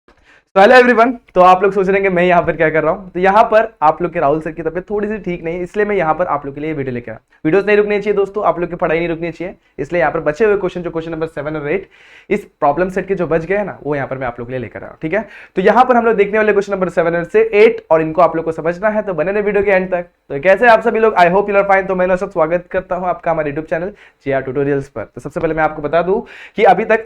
तो hello everyone. तो आप लोग सोच रहे हैं कि मैं यहाँ पर क्या कर रहा हूँ। तो यहाँ पर आप लोग के राहुल सर की तबीयत थोड़ी सी ठीक नहीं है, इसलिए मैं यहाँ पर आप लोग के लिए वीडियो लेकर आया। वीडियोस नहीं रुकनी चाहिए दोस्तों, आप लोग की पढ़ाई नहीं रुकनी चाहिए, इसलिए यहाँ पर बचे हुए क्वेश्चन जो क्वेश्चन नंबर 7 और 8 इस प्रॉब्लम सेट के जो बच गए ना, वो यहाँ पर मैं आप लोग के लिए लेकर आया। ठीक है, तो यहाँ पर हम लोग देखने वाले क्वेश्चन नंबर 7 से 8 और इनको आप लोग को समझना है, तो बने रहे वीडियो के एंड तक। तो कैसे आप सभी लोग, I hope you are fine. तो मैं सब स्वागत करता हूँ आपका हमारे यूट्यूब चैनल JR ट्यूटोरियल्स पर। तो सबसे पहले मैं आपको बता दूं कि अभी तक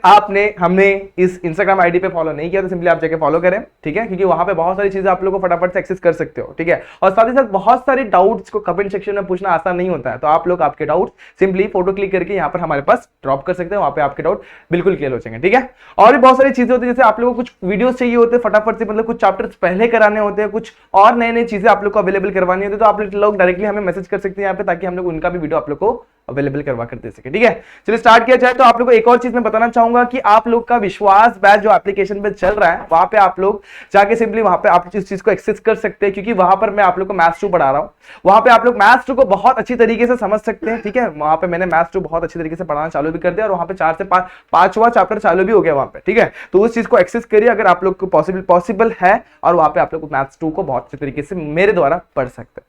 हमने इस इंस्टाग्राम आईडी पे फॉलो नहीं किया तो सिंपली आप जाके फॉलो करें। ठीक है, क्योंकि वहां पे बहुत सारी चीजें आप लोगों को फटाफट से एक्सेस कर सकते हो। ठीक है, और साथ ही साथ बहुत सारे डाउट्स को कमेंट सेक्शन में पूछना आसान नहीं होता है, तो आप लोग आपके डाउट सिंपली फोटो क्लिक करके यहाँ पर हमारे पास ड्रॉप कर सकते हैं, वहां पे आपके डाउट बिल्कुल क्लियर हो जाएंगे। ठीक है, और भी बहुत सारी चीजें होती है, जैसे आप लोगों को कुछ वीडियोस चाहिए होते हैं फटाफट से, मतलब कुछ चैप्टर्स पहले कराने होते हैं, कुछ और नई नई चीजें आप लोग को अवेलेबल करवानी होती है, तो आप लोग डायरेक्टली हमें मैसेज कर सकते हैं यहाँ पे, ताकि हम लोग उनका भी वीडियो आप लोग को अवेलेबल करवा कर दे सके। ठीक है, चलिए स्टार्ट किया जाए। तो आप लोग को एक और चीज मैं बताना चाहूंगा कि आप लोग का विश्वास बैच जो एप्लीकेशन पे चल रहा है, वहां पे आप लोग जाके सिंपली वहां पे आप इस चीज को एक्सेस कर सकते हैं, क्योंकि वहां पर मैं आप लोग को मैथ्स 2 पढ़ा रहा हूं। वहां पे आप लोग मैथ्स 2 को बहुत अच्छी तरीके से समझ सकते हैं। ठीक है, वहां पे मैंने मैथ्स 2 बहुत अच्छी तरीके से पढ़ाना चालू भी कर दिया, और वहां पे 4 से 5वां चैप्टर चालू भी हो गया वहां पे। ठीक है, तो उस चीज को एक्सेस करिए अगर आप लोग को पॉसिबल है, और वहां पे आप लोग मैथ्स 2 को बहुत अच्छी तरीके से मेरे द्वारा पढ़ सकते हैं।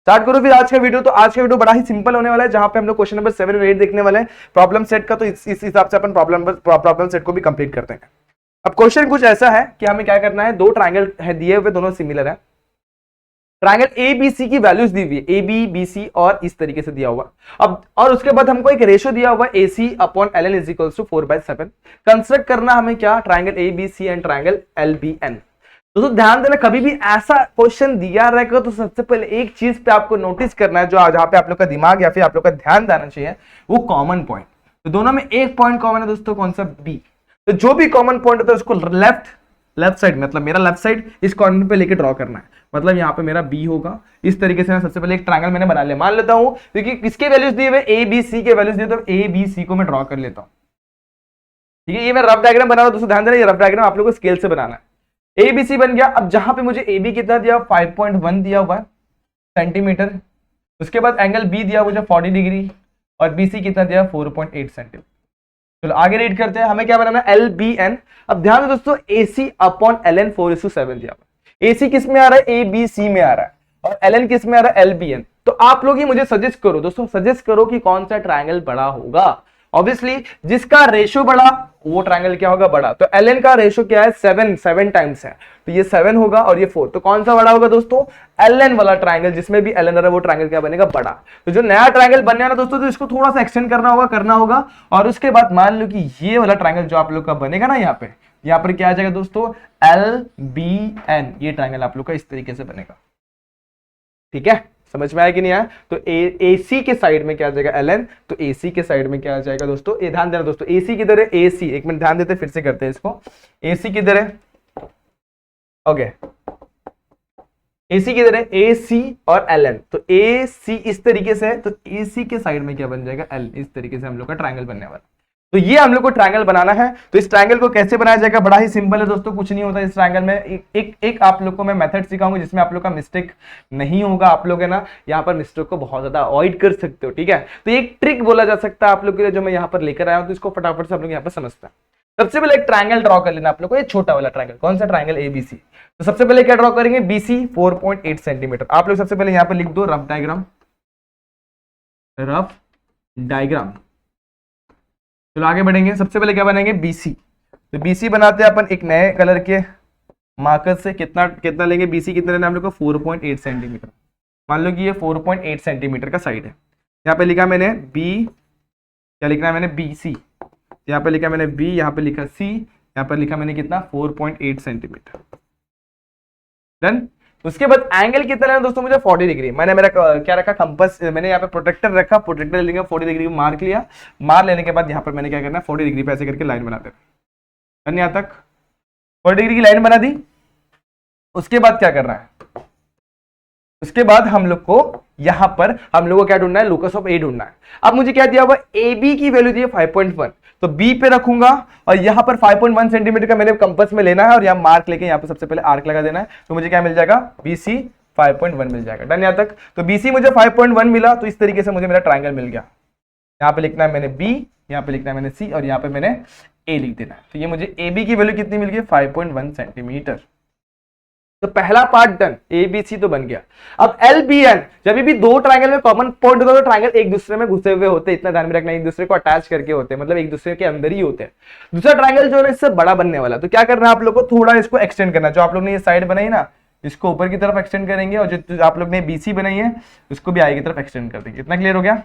स्टार्ट करो फिर आज का वीडियो। तो आज का वीडियो बड़ा ही सिंपल होने वाला है, जहां पे हम लोग क्वेश्चन नंबर 7 और 8 देखने वाले हैं प्रॉब्लम सेट का। तो इस हिसाब से अपन प्रॉब्लम सेट को भी कंप्लीट करते हैं। अब क्वेश्चन कुछ ऐसा है कि हमें क्या करना है, दो ट्रायंगल है दिए हुए, दोनों सिमिलर है। ट्रायंगल ABC की वैल्यूज दी हुई है, ABBC, और इस तरीके से दिया हुआ। अब और उसके बाद हमको एक रेशियो दिया हुआ AC/LN is equal to 4/7। Construct करना हमें क्या, triangle ABC and triangle LBN। दोस्तों ध्यान देना, कभी भी ऐसा क्वेश्चन दिया रहेगा तो सबसे पहले एक चीज पे आपको नोटिस करना है, जो जहां पे आप लोग का दिमाग या फिर आप लोग का ध्यान देना चाहिए, वो कॉमन पॉइंट। तो दोनों में एक पॉइंट कॉमन है दोस्तों, कौन सा, बी। तो जो भी कॉमन पॉइंट होता है उसको लेफ्ट साइड, मतलब मेरा लेफ्ट साइड इस कॉर्नर पे लेके ड्रॉ करना है। मतलब यहाँ पे मेरा बी होगा। इस तरीके से सबसे पहले एक ट्रायंगल मैंने बना लिया, मान लेता हूं, क्योंकि किसके वैल्यूज दिए हुए, ABC के वैल्यूज दिए, तो ABC को मैं ड्रॉ कर लेता हूं। ठीक है, ये मैं रफ डायग्राम बना रहा हूं दोस्तों, ध्यान देना, ये रफ डायग्राम आप लोगों को स्केल से बनाना है। ABC बन गया। अब जहां पे मुझे AB कितना दिया, 5.1 दिया हुआ है सेंटीमीटर। उसके बाद एंगल B दिया मुझे 40 डिग्री, और BC कितना दिया, 4.8 सेंटीमीटर। चलो आगे रीड करते हैं, हमें क्या बनाना है, LBN। अब ध्यान दो दोस्तों, AC/LN 4:7 दिया हुआ। AC किस में आ रहा है, ABC में आ रहा है, और LN किस में आ रहा है, LBN। तो आप लोग ही मुझे सजेस्ट करो दोस्तों, सजेस्ट करो कि कौन सा ट्रायंगल बड़ा होगा। ऑब्वियसली जिसका रेशियो बड़ा वो ट्रायंगल क्या होगा, बड़ा। तो LN का रेशियो क्या है, 7 टाइम्स है, तो ये 7 होगा और ये 4। तो कौन सा बड़ा होगा दोस्तों, LN वाला ट्रायंगल, जिसमें भी LN है वो ट्रायंगल क्या बनेगा, बड़ा। तो जो नया ट्रायंगल बनने वाला दोस्तों, तो इसको थोड़ा सा एक्सटेंड करना होगा। और उसके बाद मान लो कि ये वाला ट्रायंगल जो आप लोग का बनेगा ना, यहाँ पर क्या आ जाएगा दोस्तों, LBN। ये ट्रायंगल आप लोग का इस तरीके से बनेगा। ठीक है, समझ में आया कि नहीं आया। तो AC के साइड में क्या आ जाएगा, LN। तो AC के साइड में क्या आ जाएगा दोस्तों, ये ध्यान देना दोस्तों, AC किधर है, AC, एक मिनट ध्यान देते फिर से करते हैं इसको। AC किधर है, ओके, AC किधर है, AC और LN। तो AC इस तरीके से है, तो AC के साइड में क्या बन जाएगा, L। इस तरीके से हम लोग का ट्रायंगल बनने वाला। तो ये हम लोग को ट्रायंगल बनाना है। तो इस ट्रायंगल को कैसे बनाया जाएगा, बड़ा ही सिंपल है दोस्तों, कुछ नहीं होता इस ट्रायंगल में। एक आप लोग को मैं मेथड सिखाऊंगा, जिसमें आप लोग का मिस्टेक नहीं होगा। आप लोग है ना, यहाँ पर मिस्टेक को बहुत ज्यादा अवॉइड कर सकते हो। ठीक है, तो एक ट्रिक बोला जा सकता है आप लोग के लिए, जो मैं यहाँ पर लेकर आया हूँ। तो इसको फटाफट से आप लोग यहाँ पर समझते हैं। सबसे पहले एक ट्रायंगल ड्रॉ कर लेना आप लोग को, ये छोटा वाला ट्रायंगल, कौन सा, ट्रायंगल ABC। तो सबसे पहले क्या ड्रॉ करेंगे, BC 4.8 सेंटीमीटर। आप लोग सबसे पहले यहाँ पर लिख दो रफ डायग्राम। चलो आगे बढ़ेंगे, सबसे पहले क्या बनाएंगे, BC। तो BC बनाते हैं अपन एक नए कलर के मार्कर से। कितना लेंगे, BC कितना लेना हम लोग को, 4.8 सेंटीमीटर। मान लो कि ये 4.8 सेंटीमीटर का साइड है। यहाँ पे लिखा मैंने B, क्या लिखना है मैंने, BC। यहाँ पे लिखा मैंने B, यहाँ पे लिखा C, यहाँ पर लिखा मैंने कितना, 4.8 सेंटीमीटर। डन। उसके बाद एंगल कितना लेना दोस्तों, मुझे 40 डिग्री। मैंने मेरा क्या रखा, कंपास, मैंने यहाँ पे प्रोटेक्टर रखा, प्रोटेक्टर लेंगे 40 डिग्री मार्क लिया। मार लेने के बाद यहाँ पर मैंने क्या करना है, 40 डिग्री पे ऐसे करके लाइन बना देना। यहाँ तक 40 डिग्री की लाइन बना दी। उसके बाद क्या करना है, उसके बाद हम लोग को यहाँ पर हम लोग को क्या ढूंढना है, लोकस ऑफ A ढूंढना है। अब मुझे क्या दिया हुआ, AB की वैल्यू दी है 5.1, तो B पे रखूंगा, और यहाँ पर 5.1 सेंटीमीटर का मैंने कंपास में लेना है, और यहाँ मार्क लेके यहाँ पे सबसे पहले आर्क लगा देना है। तो मुझे क्या मिल जाएगा, BC 5.1 मिल जाएगा। डन यहाँ तक। तो BC मुझे 5.1 मिला, तो इस तरीके से मुझे मेरा ट्रायंगल मिल गया। यहाँ पे लिखना है मैंने B, यहाँ पे लिखना है मैंने C, और यहाँ पे मैंने ए लिख देना है। तो ये मुझे ए बी की वैल्यू कितनी मिल गई 5.1 सेंटीमीटर। तो पहला part done, A B C तो बन गया। अब एल बी एन, जब भी दो ट्रायंगल में कॉमन पॉइंट होता है तो ट्रायंगल एक दूसरे में घुसे हुए होते हैं, इतना ध्यान में रखना, एक दूसरे को अटैच करके होते हैं, मतलब एक दूसरे के अंदर ही होते हैं। दूसरा ट्रायंगल जो है इससे बड़ा बनने वाला, तो क्या करना है आप लोग को, थोड़ा इसको एक्सटेंड करना। जो आप लोग ने ये साइड बनाई ना, इसको ऊपर की तरफ एक्सटेंड करेंगे, और जो आप लोग ने बीसी बनाई है उसको भी आई की तरफ एक्सटेंड कर देंगे। इतना क्लियर हो गया।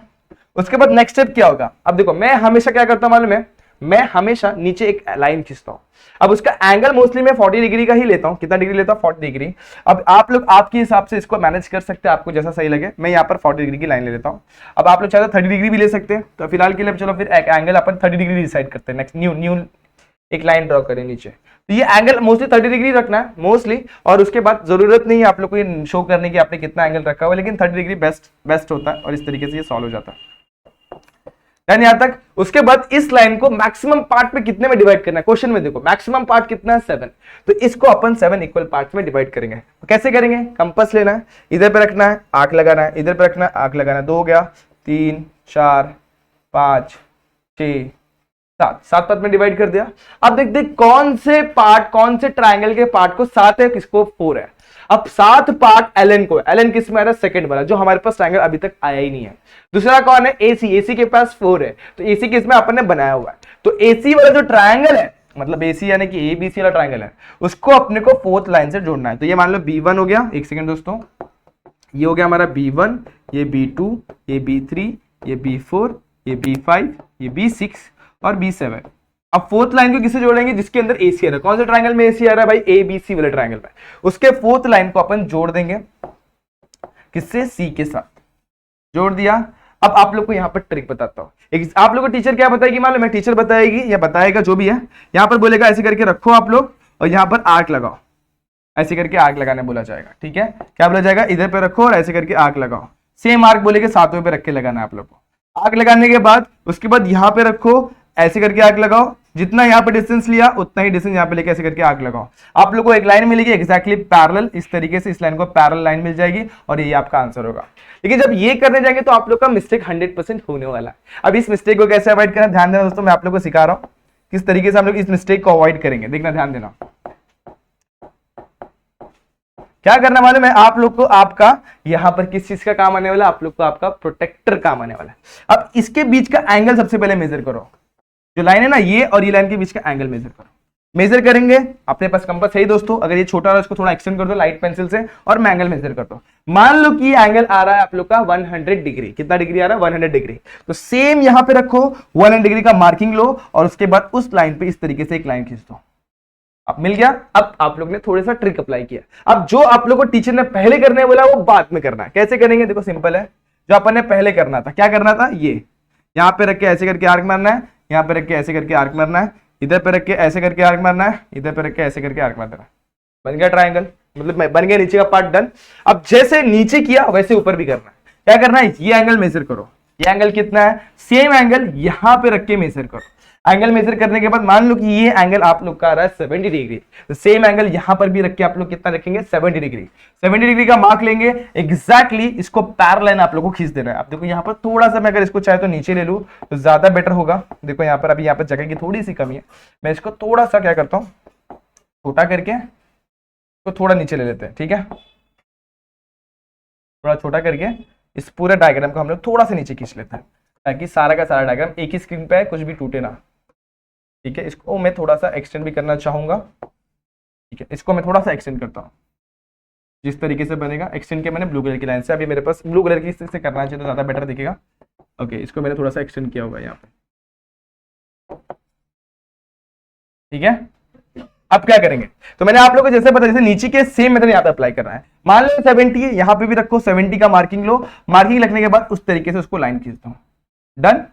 उसके बाद नेक्स्ट स्टेप क्या होगा, अब देखो मैं हमेशा क्या करता हूं मालूम है, मैं हमेशा नीचे एक लाइन खींचता हूं। अब उसका एंगल मोस्टली मैं 40 डिग्री का ही लेता हूं। कितना डिग्री लेता हूं, 40 डिग्री। अब आप लोग आपके हिसाब से इसको मैनेज कर सकते हैं, आपको जैसा सही लगे। मैं यहाँ पर 40 डिग्री की लाइन ले लेता हूं। अब आप लोग चाहे तो 30 डिग्री भी ले सकते हैं। तो फिलहाल के लिए चलो फिर एक एंगल अपन 30 डिग्री डिसाइड करते हैं। नेक्स्ट न्यू एक लाइन ड्रॉ करें नीचे। तो ये एंगल मोस्टली 30 डिग्री रखना है मोस्टली, और उसके बाद जरूरत नहीं है आप लोग को ये शो करने की आपने कितना एंगल रखा हुआ, लेकिन 30 डिग्री बेस्ट होता है, और इस तरीके से ये सॉल्व हो जाता है। यानी यहां तक। उसके बाद इस लाइन को मैक्सिमम पार्ट में कितने में डिवाइड करना है, क्वेश्चन में देखो मैक्सिमम पार्ट कितना है 7। तो इसको अपन 7 इक्वल पार्ट्स में डिवाइड करेंगे। तो कैसे करेंगे, कंपास लेना है, इधर पे रखना है, आंख लगाना है, इधर पे रखना है, आंख लगाना है। 2 हो गया, 3 4 5 6 7 पार्ट में डिवाइड कर दिया। अब देखते कौन से पार्ट, कौन से ट्राइंगल के पार्ट को 7 है, किसको 4 है। अब 7 पार्ट एलन को, एलन किस में आ रहा है, सेकंड वाला, जो हमारे पास ट्राइंगल अभी तक आया ही नहीं है। दूसरा कौन है, एसी, एसी के पास 4 है, तो एसी किस में अपन ने बनाया हुआ है। तो एसी वाला जो ट्राइंगल है, मतलब एसी यानी कि एबीसी वाला ट्राइंगल है, उसको अपने को 4th लाइन से जोड़ना है। तो ये मान लो B1 हो गया, एक सेकंड दोस्तों, ये हो गया हमारा B1, ये B2, ये B3, ये B4, ये B5, ये B6 और B7। अब 4th लाइन को किससे जोड़ेंगे, जिसके अंदर एसी आ रहा है। कौन से ट्राइंगल में एसी आ रहा है भाई, एबीसी वाले ट्राइंगल में। उसके 4th लाइन को अपन जोड़ देंगे किससे, सी के साथ जोड़ दिया। अब आप लोग को यहां पर ट्रिक बताता हूं। आप लोग को टीचर क्या बताएगी मालूम है, टीचर बताएगी या बताएगा जो भी है, यहां पर बोलेगा ऐसे करके रखो आप लोग, और यहां पर आर्क लगाओ। ऐसे करके आर्क लगाने बोला जाएगा, ठीक है। क्या बोला जाएगा, इधर पे रखो और ऐसे करके आर्क लगाओ। सेम आर्क बोलेगा 7वें पे रख के लगाना है आप लोग को। आर्क लगाने के बाद उसके बाद यहां पे रखो, ऐसे करके आर्क लगाओ। जितना यहाँ पे डिस्टेंस लिया उतना ही डिस्टेंस यहाँ पे लेके ऐसे करके आर्क लगाओ। आप लोगों को एक लाइन मिलेगी एग्जैक्टली पैरेलल, इस तरीके से इस लाइन को पैरेलल लाइन मिल जाएगी, और ये आपका आंसर होगा। लेकिन जब ये करने जाएंगे तो आप लोग का मिस्टेक 100% होने वाला है। अब इस मिस्टेक को कैसे अवॉइड करना, ध्यान देना दोस्तों, मैं आप लोग को सिखा रहा हूँ किस तरीके से हम लोग इस मिस्टेक को अवॉइड करेंगे। देखना, ध्यान देना। क्या करना मालूम है आप लोग को, आपका यहां पर किस चीज का काम आने वाला है, आप लोग को आपका प्रोटेक्टर काम आने वाला है। अब इसके बीच का एंगल सबसे पहले मेजर करो। जो लाइन है ना, ये और ये लाइन के बीच का एंगल मेजर करो। मेजर करेंगे, अपने पास कंपास है ही दोस्तों, अगर ये छोटा है उसको थोड़ा एक्सटेंड कर दो लाइट पेंसिल से, और मैं एंगल मेजर कर दो। मान लो कि एंगल आ रहा है आप लोग का 100 डिग्री। कितना डिग्री आ रहा है, 100 डिग्री। तो सेम यहां पे रखो, 100 डिग्री का मार्किंग लो, और उसके बाद उस लाइन पे इस तरीके से एक लाइन खींच दो। अब मिल गया। अब आप लोग ने थोड़ा सा ट्रिक अप्लाई किया। अब जो आप लोग को टीचर ने पहले करने बोला वो बाद में करना है। कैसे करेंगे, देखो सिंपल है। जो अपन ने पहले करना था, क्या करना था, ये यहां पे रख के ऐसे करके आर्क मारना है, यहां पे रख के ऐसे करके आर्क मारना है, इधर पे रख के ऐसे करके आर्क मारना है, इधर पे रख के ऐसे करके आर्क मार देना। बन गया ट्राइंगल, मतलब बन गया नीचे का पार्ट डन। अब जैसे नीचे किया वैसे ऊपर भी करना है। क्या करना है, ये एंगल मेजर करो। ये एंगल कितना है, सेम एंगल यहां पे रख के मेजर करो। एंगल मेजर करने के बाद मान लो कि ये एंगल आप लोग का आ रहा है 70 डिग्री, तो सेम एंगल यहां पर भी रख के आप लोग कितना रखेंगे, 70 डिग्री। 70 डिग्री का मार्क लेंगे, एग्जैक्टली इसको पैरेलल आप लोग को खींच देना है। अब देखो यहाँ पर थोड़ा सा मैं अगर इसको चाहे तो नीचे ले लूं तो ज्यादा बेटर होगा। देखो यहाँ पर अभी यहाँ पर जगह की थोड़ी सी कमी है, मैं इसको थोड़ा सा क्या करता हूँ, छोटा करके तो थोड़ा नीचे ले लेते हैं, ठीक है। थोड़ा छोटा करके इस पूरे डायग्राम को हम लोग थोड़ा सा नीचे खींच लेते हैं, ताकि सारा का सारा डायग्राम एक ही स्क्रीन पे है, कुछ भी टूटे ना, ठीक है। इसको मैं थोड़ा सा एक्सटेंड भी करना चाहूंगा, ठीक है। इसको मैं थोड़ा सा एक्सटेंड करता हूँ, जिस तरीके से बनेगा। एक्सटेंड के मैंने ब्लू कलर की लाइन से, अभी मेरे पास ब्लू कलर की से करना चाहिए तो ज्यादा बेटर दिखेगा। ओके, इसको मैंने थोड़ा सा एक्सटेंड किया हुआ है यहाँ पे, ठीक है। अब क्या करेंगे, तो मैंने आप लोगों को जैसे पता, जैसे नीचे के सेम मेथड यहाँ पे अप्लाई करना है। मान लो 70, यहाँ पे भी रखो 70 का मार्किंग लो। मार्किंग रखने के बाद उस तरीके से उसको लाइन खींचता हूँ, डन।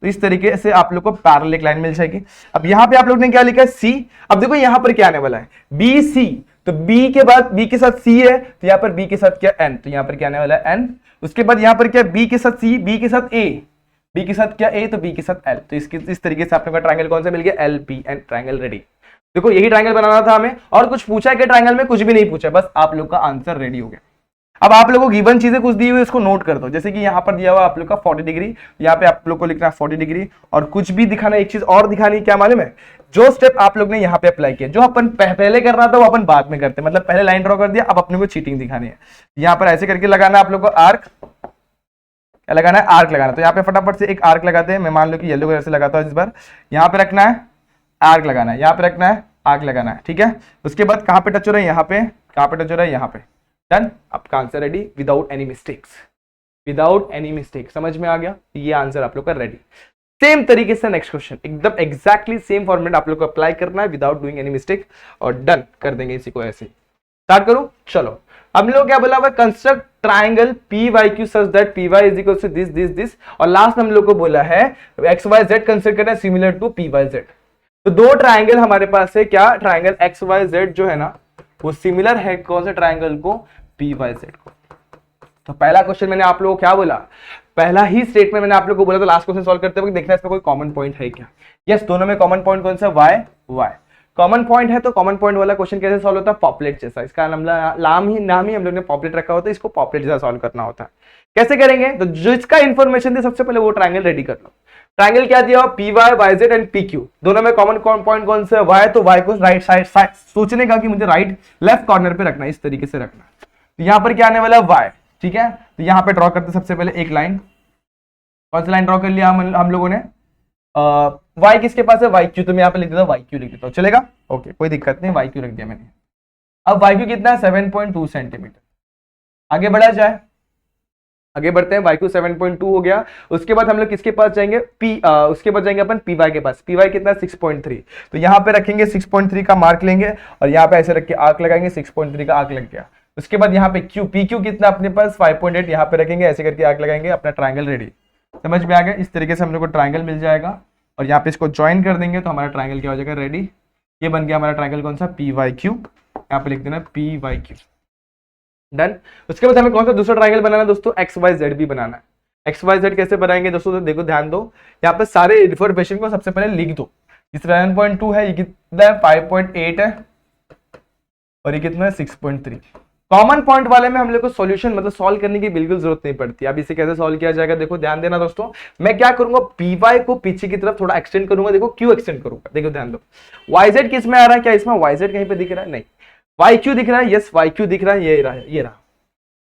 तो इस तरीके से आप लोग को पैरेलल एक लाइन मिल जाएगी। अब यहाँ पे आप लोग ने क्या लिखा है, सी। अब देखो यहाँ पर क्या आने वाला है, बी सी। तो बी के बाद बी के साथ सी है, तो यहाँ पर बी के साथ क्या एन, तो यहाँ पर क्या आने वाला है एन। उसके बाद यहाँ पर क्या बी के साथ सी, बी के साथ ए, बी के साथ क्या ए, तो बी के साथ एल। तो इस तरीके से आप लोग का ट्राइंगल कौन सा मिल गया, L P N, triangle ready. देखो यही ट्राइंगल बनाना था हमें, और कुछ पूछा है कि ट्राइंगल में, कुछ भी नहीं पूछा, बस आप लोग का आंसर रेडी हो गया। अब आप लोगों को गिवन चीजें कुछ दी हुई उसको नोट कर दो। जैसे कि यहाँ पर दिया हुआ आप लोग का 40 डिग्री, यहाँ पे आप लोग को लिखना है 40 डिग्री, और कुछ भी दिखाना, एक चीज और दिखानी, क्या मालूम है, जो स्टेप आप लोग ने यहाँ पे अप्लाई किया, जो अपन पहले करना था वो अपन बाद में करते, मतलब पहले लाइन ड्रॉ कर दिया, अब अपने को चीटिंग दिखानी है। यहाँ पर ऐसे करके लगाना है आप लोग को आर्क, क्या लगाना है, आर्क लगाना। तो यहाँ पे फटाफट से एक आर्क लगाते हैं, मैं मान लो कि येलो कलर से लगाता हूँ इस बार। यहाँ पे रखना है आर्क लगाना है, यहाँ पे रखना है आर्क लगाना है, ठीक है। उसके बाद कहाँ पे टच हो रहा है, यहाँ पे, कहाँ पे टच हो रहा है, यहाँ पे। डन, आपका answer ready without any mistakes, without any mistake. समझ में आ गया, ये आंसर आप लोग का रेडी। सेम तरीके से नेक्स्ट क्वेश्चन, एकदम एग्जैक्टली सेम फॉर्मेट आप लोग को अप्लाई करना है विदाउट डूइंग एनी मिस्टेक, और डन कर देंगे इसी को ऐसे। स्टार्ट करूं, चलो। हम लोग क्या बोला हुआ, construct triangle P Y Q such that P Y is equal to this this this, और लास्ट हम लोग को बोला है एक्स वाई जेड कंसिडर करना है similar to P Y Z. तो दो ट्राइंगल हमारे पास है, क्या ट्राइंगल एक्स वाई जेड जो है ना वो सिमिलर है कौन से ट्राइंगल को, पी वाई जेड को। तो पहला क्वेश्चन मैंने आप लोगों को क्या बोला, पहला ही स्टेटमेंट मैंने आप लोगों को बोला था लास्ट क्वेश्चन सॉल्व करते वक्त, देखना इसमें कोई कॉमन पॉइंट है क्या। यस, दोनों में कॉमन पॉइंट कौन सा, वाई वाई कॉमन पॉइंट है। तो कॉमन पॉइंट वाला क्वेश्चन कैसे सॉल्व होता है, पॉपुलेट जैसा, इसका नाम ही हम लोग ने पॉपुलेट रखा होता है, इसको पॉपुलेट जैसा सॉल्व करना होता है। कैसे करेंगे, तो जिसका इन्फॉर्मेशन दी सबसे पहले वो ट्राइंगल रेडी कर लो। ट्राइंगल क्या दिया, P Y Y Z and P Q, दोनों में कॉमन पॉइंट कौन सा है, वाई। तो वाई को राइट साइड सोचने का कि मुझे राइट लेफ्ट कॉर्नर पे रखना है, इस तरीके से रखना। तो यहाँ पर क्या आने वाला है, वाई, ठीक है। तो यहाँ पे ड्रॉ करते सबसे पहले एक लाइन, कौन सी लाइन ड्रॉ कर लिया हम लोगों ने, वाई किसके पास है, वाई क्यू। तो मैं यहाँ पे लिख देता हूँ वाई क्यू लिख देता हूँ, चलेगा, ओके कोई दिक्कत नहीं, वाई क्यू रख दिया मैंने। अब वाई क्यू कितना है, 7.2 सेंटीमीटर। आगे बढ़ा जाए, आगे बढ़ते हैं, वाई क्यू 7.2 हो गया। उसके बाद हम लोग किसके पास जाएंगे, उसके बाद जाएंगे अपन पी वाई के पास। पी वाई कितना है, 6.3। तो यहाँ पे रखेंगे 6.3 का मार्क लेंगे, और यहाँ पे ऐसे रख के आर्क लगाएंगे, 6.3 का आर्क लग गया। उसके बाद यहाँ पे क्यू, पी क्यू कितना अपने पास 5.8, यहाँ पे रखेंगे, ऐसे करके आर्क लगाएंगे, अपना ट्राइंगल रेडी। समझ में आ गया, इस तरीके से हम लोग को ट्राइंगल मिल जाएगा, और यहाँ पे इसको ज्वाइन कर देंगे तो हमारा ट्राइंगल क्या हो जाएगा, रेडी। ये बन गया हमारा ट्राइंगल कौन सा, पी वाई क्यू। यहाँ पे लिख देना पी वाई क्यू, डन। उसके बाद हमें कौन सा दूसरा ट्राइंगल बनाना है दोस्तों, एक्स वाई जेड भी बनाना है। एक्स वाई जेड कैसे बनाएंगे दोस्तों, तो देखो ध्यान दो, यहाँ पे सारे इन्फॉर्मेशन को सबसे पहले लिख दो। 7.2 है, ये कितना है, 5.8 है, और ये कितना है, 6.3। कॉमन पॉइंट वाले में हम लोग को सॉल्यूशन मतलब सॉल्व करने की बिल्कुल जरूरत नहीं पड़ती। अब इसे कैसे सॉल्व किया जाएगा, देखो ध्यान देना दोस्तों। मैं क्या करूंगा, पी वाई को पीछे की तरफ थोड़ा एक्सटेंड करूंगा, देखो क्यों एक्सटेंड करूंगा, देखो ध्यान दो। वाई जेड किस में आ रहा है, क्या इसमें वाई जेड कहीं पे दिख रहा है, नहीं। वाई क्यू दिख रहा है, यस वाई क्यू दिख रहा है, ये रहा।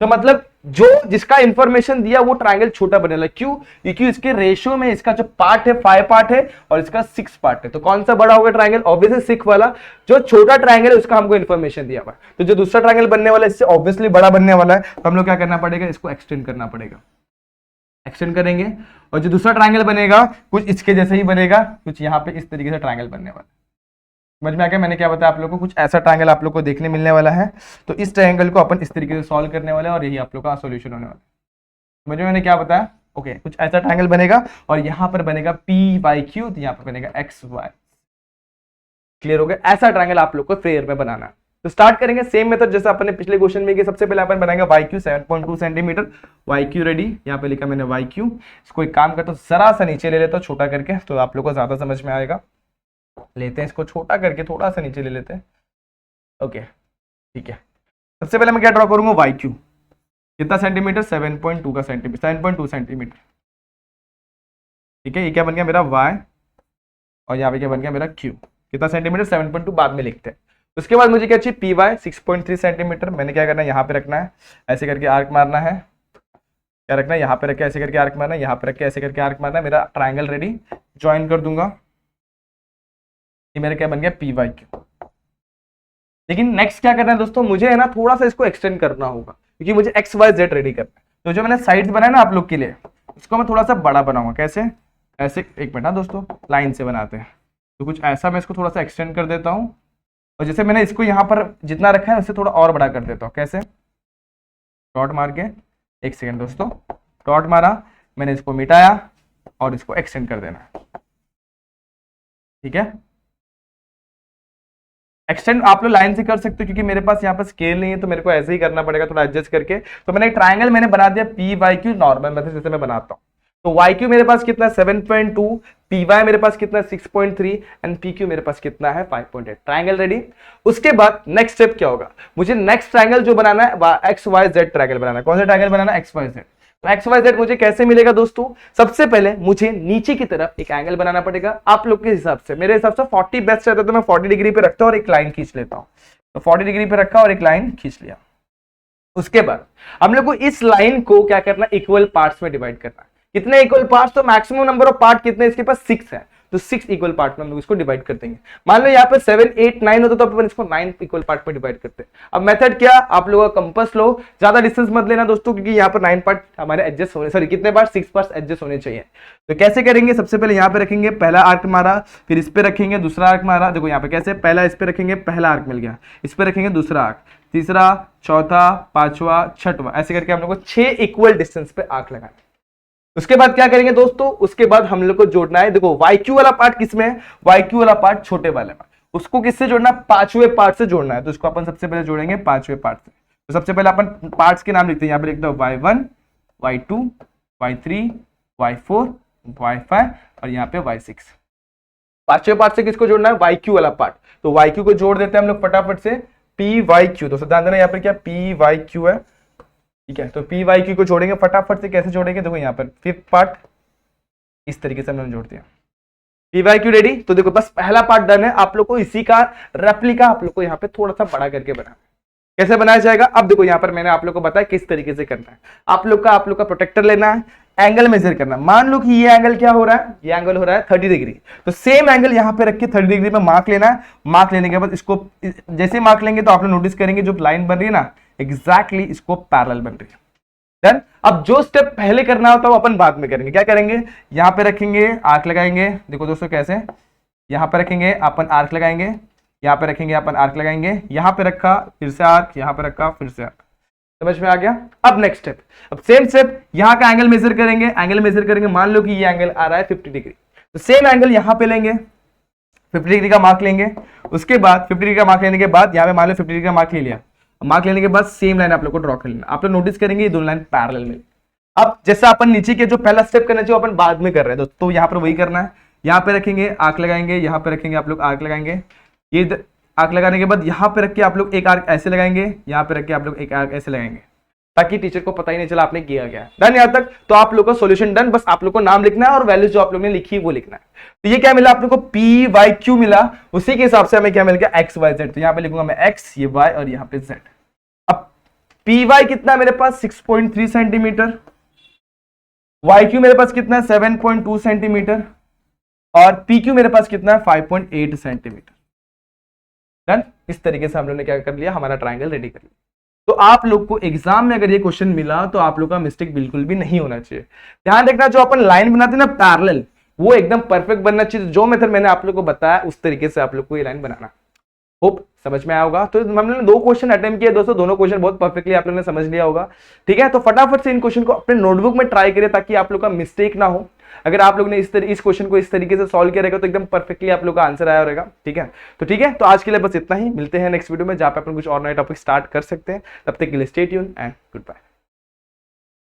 तो मतलब जो जिसका इंफॉर्मेशन दिया वो ट्राइंगल छोटा बनेगा, क्यों, क्योंकि इसके रेशियो में इसका जो पार्ट है 5 पार्ट है और इसका 6 पार्ट है। तो कौन सा बड़ा होगा ट्राइंगल, ऑब्वियसली 6 वाला। जो छोटा ट्राइंगल है उसका हमको इंफॉर्मेशन दिया हुआ है, तो जो दूसरा ट्राइंगल बनने वाला है इससे ऑब्वियसली बड़ा बनने वाला है। तो हम लोग क्या करना पड़ेगा, इसको एक्सटेंड करना पड़ेगा, एक्सटेंड करेंगे, और जो दूसरा ट्राइंगल बनेगा कुछ इसके जैसे ही बनेगा, कुछ यहाँ पे इस तरीके से ट्राइंगल बनने वाला है। समझ में आ गया, मैंने क्या बताया आप लोगों को, कुछ ऐसा ट्रायंगल आप लोग को देखने मिलने वाला है। तो इस ट्रायंगल को अपन इस तरीके से सॉल्व करने वाले हैं, और यही आप लोग का सॉल्यूशन होने वाला है। समझ में मैंने क्या बताया, ओके। कुछ ऐसा ट्रायंगल बनेगा, और यहाँ पर बनेगा पी वाई क्यू, तो यहाँ पर बनेगा एक्स वाई। क्लियर हो गया, ऐसा ट्रायंगल आप लोग को फ्रेयर में बनाना है। तो स्टार्ट करेंगे सेम मेथड जैसे अपने पिछले क्वेश्चन में कि सबसे पहले अपन बनाएंगे Y Q 7.2 centimetre, Y Q ready. यहाँ पे लिखा मैंने वाई क्यू। इसको एक काम करता हूँ, जरा सा नीचे ले लेता हूँ छोटा करके, तो आप लोग को ज्यादा समझ में आएगा। लेते हैं इसको छोटा करके, थोड़ा सा नीचे ले लेते हैं, ओके ठीक है। सबसे पहले मैं क्या ड्रॉ करूंगा, वाई क्यू कितना सेंटीमीटर, 7.2 का सेंटीमीटर, 7.2 सेंटीमीटर, ठीक है। ये क्या बन गया मेरा वाई, और यहाँ पे क्या बन गया मेरा क्यू, कितना सेंटीमीटर, 7.2 बाद में लिखते हैं। उसके बाद मुझे क्या चाहिए, पी वाई 6.3 सेंटीमीटर। मैंने क्या करना है, यहाँ पे रखना है, ऐसे करके आर्क मारना है, क्या रखना है, यहाँ पे रख के ऐसे करके आर्क मारना है, यहाँ पे रख के ऐसे करके आर्क मारना है, मेरा ट्राइंगल रेडी। ज्वाइन कर दूंगा, ये मेरा क्या बन गया, पी वाई क्यू। लेकिन नेक्स्ट क्या करना है दोस्तों, मुझे है ना थोड़ा सा इसको एक्सटेंड करना होगा, क्योंकि मुझे एक्स वाई जेड रेडी करना है। तो जो मैंने साइड्स बनाया ना आप लोग के लिए, उसको मैं थोड़ा सा बड़ा बनाऊंगा। कैसे, ऐसे, एक मिनट ना दोस्तों, लाइन से बनाते हैं। तो कुछ ऐसा मैं इसको थोड़ा सा एक्सटेंड कर देता हूँ, और जैसे मैंने इसको यहाँ पर जितना रखा है उससे थोड़ा और बड़ा कर देता हूँ। कैसे, डॉट मार के, एक सेकेंड दोस्तों, डॉट मारा, मैंने इसको मिटाया और इसको एक्सटेंड कर देना, ठीक है। एक्सटेंड आप लोग लाइन से कर सकते हो, क्योंकि मेरे पास यहाँ पर स्केल नहीं है, तो मेरे को ऐसे ही करना पड़ेगा, थोड़ा एडजस्ट करके। तो मैंने एक ट्राइंगल मैंने बना दिया P Y Q, normal method जैसे मैं बनाता हूँ। तो वाई क्यू मेरे पास कितना, 7.2, पी वाई मेरे पास कितना, 6.3, एंड पी क्यू मेरे पास कितना है, 5.8। Triangle ready. उसके बाद नेक्स्ट स्टेप क्या होगा, मुझे नेक्स्ट ट्राइंगल जो बनाना है एक्स वाई जेड ट्राइंगल बनाना है। कौन सा ट्राइंगल बनाना है, एक्स वाई जेड। तो एक्स वाई जेड मुझे कैसे मिलेगा दोस्तों? सबसे पहले मुझे नीचे की तरफ एक एंगल बनाना पड़ेगा आप लोग के हिसाब से। मेरे हिसाब से 40 बेस्ट रहता है, तो मैं 40 डिग्री पे रखता हूं और एक लाइन खींच लेता हूं। तो 40 डिग्री पे रखा और एक लाइन खींच लिया। उसके बाद हम लोग को इस लाइन को क्या करना, इक्वल पार्ट्स में डिवाइड करना है। कितने इक्वल पार्ट्स? तो मैक्सिमम नंबर ऑफ पार्ट कितने इसके पास? 6 है, तो 6 इक्वल पार्ट में हम लोग इसको डिवाइड कर देंगे। मान लो यहाँ पे 7 8 9 होता तो अपन इसको 9 इक्वल पार्ट में डिवाइड करते हैं। अब मेथड क्या, आप लोगों का कंपास लो, ज्यादा डिस्टेंस मत लेना दोस्तों, क्योंकि यहाँ पर 9 पार्ट हमारे एडजस्ट होने, सॉरी कितने पार्ट, 6 पार्ट एडजस्ट होने चाहिए। तो कैसे करेंगे? सबसे पहले यहाँ पे रखेंगे, पहला आर्क मारा, फिर इस पे रखेंगे, दूसरा आर्क मारा। देखो यहाँ पे कैसे, पहला इस पे रखेंगे, पहला आर्क मिल गया, इस पे रखेंगे दूसरा आर्क, तीसरा, चौथा, पांचवा, छठवां, ऐसे करके हम लोग को 6 इक्वल डिस्टेंस पे आर्क लगाना। उसके बाद क्या करेंगे दोस्तों? उसके बाद हम लोग को जोड़ना है, देखो YQ वाला पार्ट किसमें है? YQ वाला पार्ट छोटे वाले में, उसको किससे जोड़ना? 5वें पार्ट से जोड़ना है। तो इसको अपन सबसे पहले जोड़ेंगे 5वें पार्ट से। तो सबसे पहले अपन पार्ट्स के नाम लिखते हैं, यहाँ पे लिखते हैं Y1, Y2, Y3, Y4, Y5 और यहाँ पे Y6। 5वें पार्ट से किसको जोड़ना है? YQ वाला पार्ट। तो YQ को जोड़ देते हैं हम लोग फटाफट से, PYQ। तो ध्यान देना यहाँ पे क्या PYQ है, ठीक है। तो PYQ को जोड़ेंगे फटाफट से, कैसे जोड़ेंगे? देखो यहाँ पर 5th पार्ट इस तरीके से हमने जोड़ दिया। PYQ ready? तो देखो बस पहला पार्ट डन है। आप लोग को इसी का रेप्लिका आप लोग को यहाँ पे थोड़ा सा बड़ा करके बनाना। कैसे बनाया जाएगा? अब देखो यहाँ पर मैंने आप लोग को बताया किस तरीके से करना है। आप लोग का प्रोटेक्टर लेना है, एंगल मेजर करना। मान लो कि ये एंगल क्या हो रहा है? ये एंगल हो रहा है 30 डिग्री। तो सेम एंगल यहाँ पे रख के 30 डिग्री में मार्क लेना है। मार्क लेने के बाद इसको जैसे मार्क लेंगे तो आप लोग नोटिस करेंगे जो लाइन बन रही है ना, एग्जैक्टली इसको पैरेलल बन रही है। डन। अब जो स्टेप पहले करना होता है वो अपन बाद में करेंगे। क्या करेंगे? यहाँ पे रखेंगे, आर्क लगाएंगे। देखो दोस्तों कैसे, यहाँ पे रखेंगे अपन आर्क लगाएंगे, यहाँ पे रखेंगे अपन आर्क लगाएंगे, यहाँ पे रखा फिर से आर्क, यहाँ पे रखा फिर से आर्क। समझ में आ गया? अब नेक्स्ट स्टेप, अब सेम स्टेप, यहाँ का एंगल मेजर करेंगे। एंगल मेजर करेंगे, मान लो कि ये एंगल आ रहा है 50 डिग्री, तो सेम एंगल यहाँ पे लेंगे, 50 डिग्री का मार्क लेंगे। उसके बाद 50 डिग्री का मार्क लेने के बाद यहाँ पे मान लो 50 डिग्री का मार्क ले लिया। मार्क लेने के बाद सेम लाइन आप लोग को ड्रॉ कर लेना। आप लोग नोटिस करेंगे ये दोनों लाइन पैरेलल में। अब जैसा अपन नीचे के जो पहला स्टेप करना चाहिए अपन बाद में कर रहे हैं दोस्तों, तो यहाँ पर वही करना है। यहाँ पे रखेंगे, आर्क लगाएंगे, यहाँ पे रखेंगे आप लोग आर्क लगाएंगे। ये आर्क लगाने के बाद यहाँ पे रख के आप लोग एक आर्क ऐसे लगाएंगे, यहाँ पे रख के आप लोग एक आर्क ऐसे लगाएंगे, ताकि टीचर को पता ही नहीं चला आपने किया गया। डन यहाँ तक? तो आप लोग का सॉल्यूशन डन। बस आप लोग को नाम लिखना है और वैल्यूज जो आप लोग ने लिखी है वो लिखना है। तो ये क्या मिला आप लोग को? PYQ मिला। उसी के हिसाब से हमें क्या मिल गया? XYZ। तो यहाँ पे लिखूंगा मैं X, ये Y और यहाँ पे Z। अब PY कितना है मेरे पास? 6.3 सेंटीमीटर। YQ मेरे पास कितना है? 7.2 सेंटीमीटर। और PQ मेरे पास कितना है? 5.8 सेंटीमीटर। डन। इस तरीके से हम लोग ने क्या कर लिया? हमारा ट्राइंगल रेडी कर लिया। तो आप लोग को एग्जाम में अगर ये क्वेश्चन मिला तो आप लोग का मिस्टेक बिल्कुल भी नहीं होना चाहिए। ध्यान रखना, जो अपन लाइन बनाते हैं ना पैरेलल, वो एकदम परफेक्ट बनना चाहिए। जो मेथड मैंने आप लोग को बताया उस तरीके से आप लोग को ये लाइन बनाना। होप समझ में आया होगा। तो हमने 2 क्वेश्चन अटेम्प्ट किए दोस्तों, दोनों क्वेश्चन बहुत परफेक्टली आप लोगों ने समझ लिया होगा। ठीक है, तो फटाफट से इन क्वेश्चन को अपने नोटबुक में ट्राई करिए ताकि आप लोग का मिस्टेक ना हो। अगर आप लोग ने इस क्वेश्चन को इस तरीके से सॉल्व किया रहेगा तो एकदम परफेक्टली आप लोग का आंसर आया रहेगा। ठीक है, तो आज के लिए बस इतना ही। मिलते हैं नेक्स्ट वीडियो में, जहां पे अपन कुछ और नए टॉपिक स्टार्ट कर सकते हैं। तब तक के लिए stay tune and good bye.